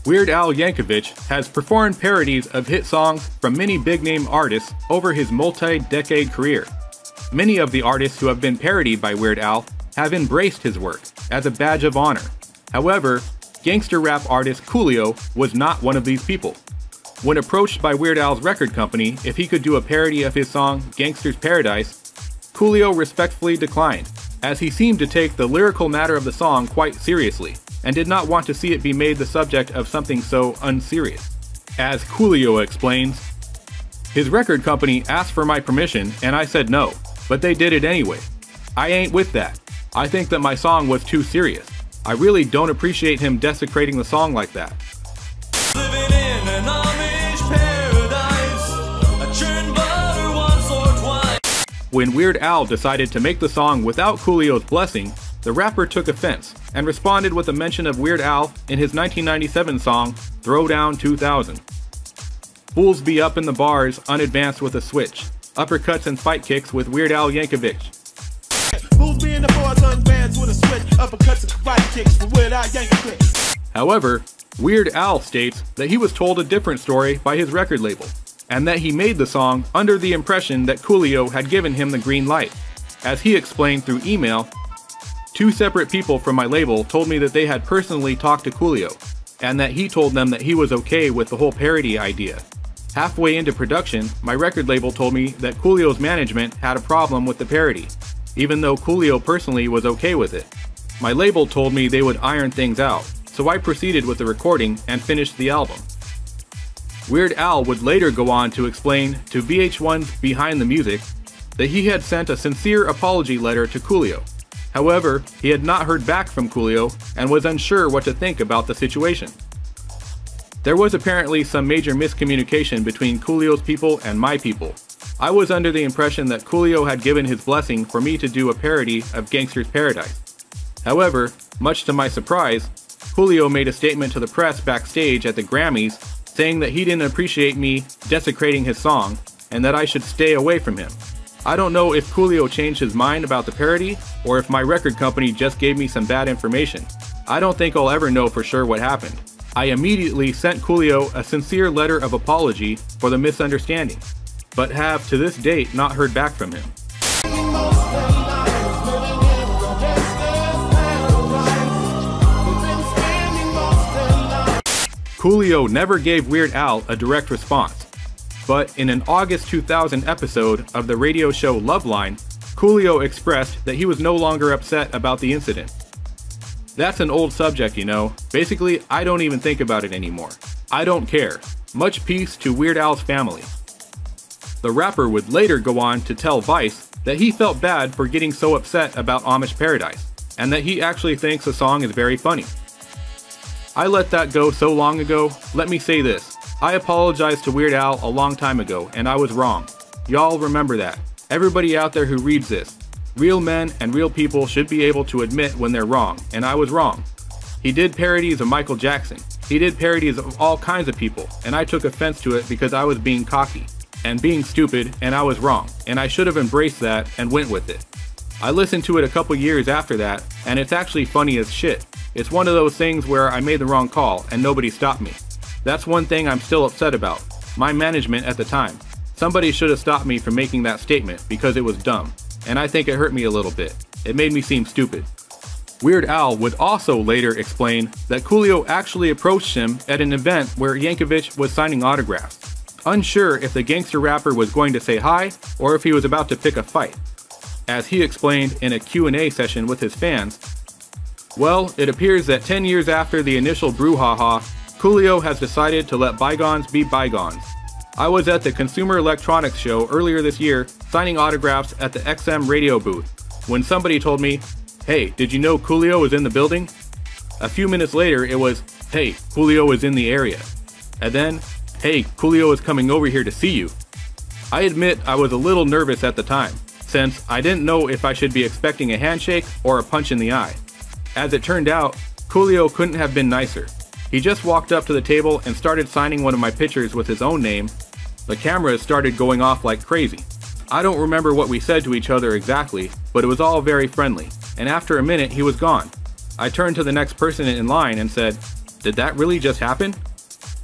Weird Al Yankovic has performed parodies of hit songs from many big-name artists over his multi-decade career. Many of the artists who have been parodied by Weird Al have embraced his work as a badge of honor. However, gangster rap artist Coolio was not one of these people. When approached by Weird Al's record company if he could do a parody of his song Gangster's Paradise, Coolio respectfully declined, as he seemed to take the lyrical matter of the song quite seriously, and did not want to see it be made the subject of something so unserious. As Coolio explains, his record company asked for my permission and I said no, but they did it anyway. I ain't with that. I think that my song was too serious. I really don't appreciate him desecrating the song like that. Living in an Amish paradise, I churn butter once or twice. When Weird Al decided to make the song without Coolio's blessing, the rapper took offense and responded with a mention of Weird Al in his 1997 song, Throwdown 2000. Fools be up in the bars, unadvanced with a switch. Uppercuts and fight kicks with Weird Al Yankovic. Fools be in the bars, unadvanced with a switch. Uppercuts and fight kicks with Weird Al Yankovic. However, Weird Al states that he was told a different story by his record label, and that he made the song under the impression that Coolio had given him the green light. As he explained through email, 2 separate people from my label told me that they had personally talked to Coolio, and that he told them that he was okay with the whole parody idea. Halfway into production, my record label told me that Coolio's management had a problem with the parody, even though Coolio personally was okay with it. My label told me they would iron things out, so I proceeded with the recording and finished the album. Weird Al would later go on to explain to VH1's Behind the Music that he had sent a sincere apology letter to Coolio. However, he had not heard back from Coolio and was unsure what to think about the situation. There was apparently some major miscommunication between Coolio's people and my people. I was under the impression that Coolio had given his blessing for me to do a parody of Gangster's Paradise. However, much to my surprise, Coolio made a statement to the press backstage at the Grammys saying that he didn't appreciate me desecrating his song and that I should stay away from him. I don't know if Coolio changed his mind about the parody or if my record company just gave me some bad information. I don't think I'll ever know for sure what happened. I immediately sent Coolio a sincere letter of apology for the misunderstanding, but have to this date not heard back from him. Coolio never gave Weird Al a direct response, but in an August 2000 episode of the radio show Loveline, Coolio expressed that he was no longer upset about the incident. That's an old subject, you know. Basically, I don't even think about it anymore. I don't care. Much peace to Weird Al's family. The rapper would later go on to tell Vice that he felt bad for getting so upset about Amish Paradise, and that he actually thinks the song is very funny. I let that go so long ago. Let me say this. I apologized to Weird Al a long time ago, and I was wrong. Y'all remember that. Everybody out there who reads this. Real men and real people should be able to admit when they're wrong, and I was wrong. He did parodies of Michael Jackson. He did parodies of all kinds of people, and I took offense to it because I was being cocky and being stupid, and I was wrong, and I should have embraced that and went with it. I listened to it a couple years after that, and it's actually funny as shit. It's one of those things where I made the wrong call and nobody stopped me. That's one thing I'm still upset about. My management at the time. Somebody should have stopped me from making that statement because it was dumb. And I think it hurt me a little bit. It made me seem stupid. Weird Al would also later explain that Coolio actually approached him at an event where Yankovic was signing autographs, unsure if the gangster rapper was going to say hi or if he was about to pick a fight. As he explained in a Q&A session with his fans, well, it appears that 10 years after the initial brouhaha, Coolio has decided to let bygones be bygones. I was at the Consumer Electronics Show earlier this year signing autographs at the XM radio booth when somebody told me, "Hey, did you know Coolio was in the building?" A few minutes later it was, "Hey, Coolio is in the area." And then, "Hey, Coolio is coming over here to see you." I admit I was a little nervous at the time, since I didn't know if I should be expecting a handshake or a punch in the eye. As it turned out, Coolio couldn't have been nicer. He just walked up to the table and started signing one of my pictures with his own name. The cameras started going off like crazy. I don't remember what we said to each other exactly, but it was all very friendly, and after a minute he was gone. I turned to the next person in line and said, Did that really just happen?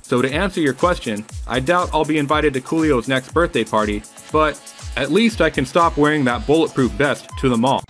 So to answer your question, I doubt I'll be invited to Coolio's next birthday party, but at least I can stop wearing that bulletproof vest to the mall.